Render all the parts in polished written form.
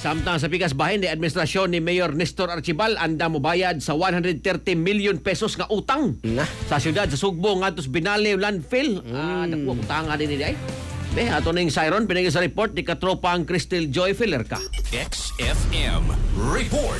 Samtang sa pikas bahin ni administrasyon ni Mayor Nestor Archibal anda mo bayad sa 130 million pesos nga utang Na. sa syudad sa Sugbo ngadto sa Binale landfill. Nakuha utangan din ni ay. Be ato ning siren pinagi sa report ni katropang Crystal Joy Filerca. XFM Report.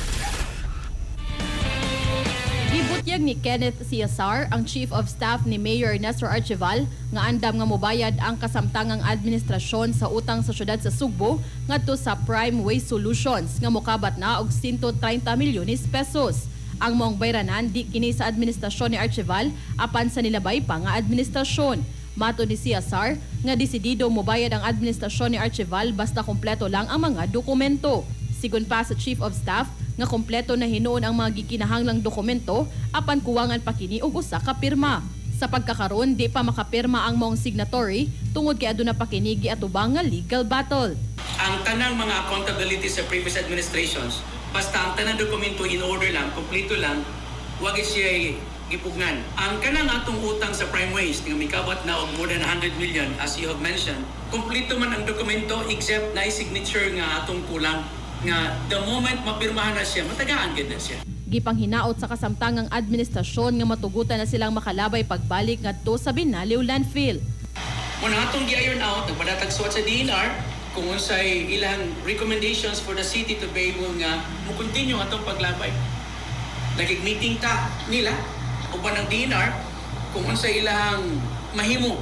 Gibutyag ni Kenneth Ciazar, ang Chief of Staff ni Mayor Nestor Archibal, nga andam nga mobayad ang kasamtangang administrasyon sa utang sa syudad sa Sugbo ngadto sa Prime Waste Solutions nga mokabat na og 130 milyones pesos. Ang mong bayranan di kini sa administrasyon ni Archibal apan sa nilabay pa nga administrasyon. Mato ni Ciazar nga desidido mobayad ang administrasyon ni Archibal basta kompleto lang ang mga dokumento. Sigon pa sa Chief of Staff nga kompleto na hinuon ang mga gikinahanglang dokumento apan kuwangan pa kini og usa ka pirma. Sa pagkakaron di pa makapirma ang mong signatory tungod kay aduna pa kini giatubang nga legal battle. Ang tanang mga accountability sa previous administrations, basta ang tanang dokumento in order lang, kompleto lang, wag siya gipugnan. Ang kanang atong utang sa Prime Waste nga mikabat na og more than 100 million as you have mentioned, kompleto man ang dokumento except na signature nga atong kulang nga the moment mapirmahan na siya, matagaan gid na siya. Gipanghinaot sa kasamtangang administrasyon nga matugutan na silang makalabay pagbalik ngadto sa Binale landfill. Muna atong gi-iron out, nagpadatag suwat sa DNR kung unsay ilang recommendations for the city to be able nga mo-continue atong paglabay. Nagig-meeting ta nila uban ng DNR kung unsay ilang mahimo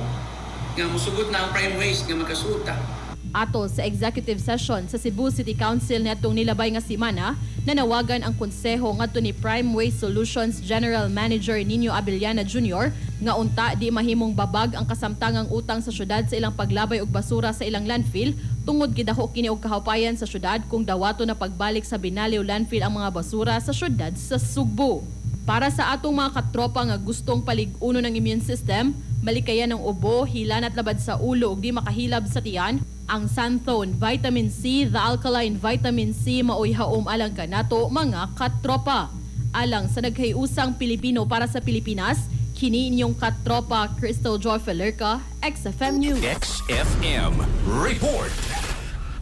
nga musugot na ang prime waste nga magkasuta. Ato sa executive session sa Cebu City Council niadtong nilabay nga semana, nanawagan ang konseho ngadto ni Prime Waste Solutions General Manager Nino Abellana Jr. nga unta di mahimong babag ang kasamtangang utang sa syudad sa ilang paglabay og basura sa ilang landfill tungod gidaho kini og kahupayan sa syudad kung dawato na pagbalik sa Binale landfill ang mga basura sa syudad sa Sugbo. Para sa atong mga katropa nga gustong palig-uno ng immune system, malikayan ng ubo, hilan at labad sa ulo ug di makahilab sa tiyan, ang Santhone Vitamin C, the alkaline vitamin C maoy haom alang kanato mga katropa. Alang sa naghiusang Pilipino para sa Pilipinas, kini inyong katropa Crystal Joy Filerca, XFM News. XFM Report.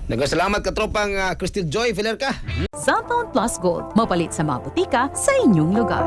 Nagpasalamat katropang Crystal Joy Filerca. Santhone Plus Gold, mapalit sa mga butika sa inyong lugar.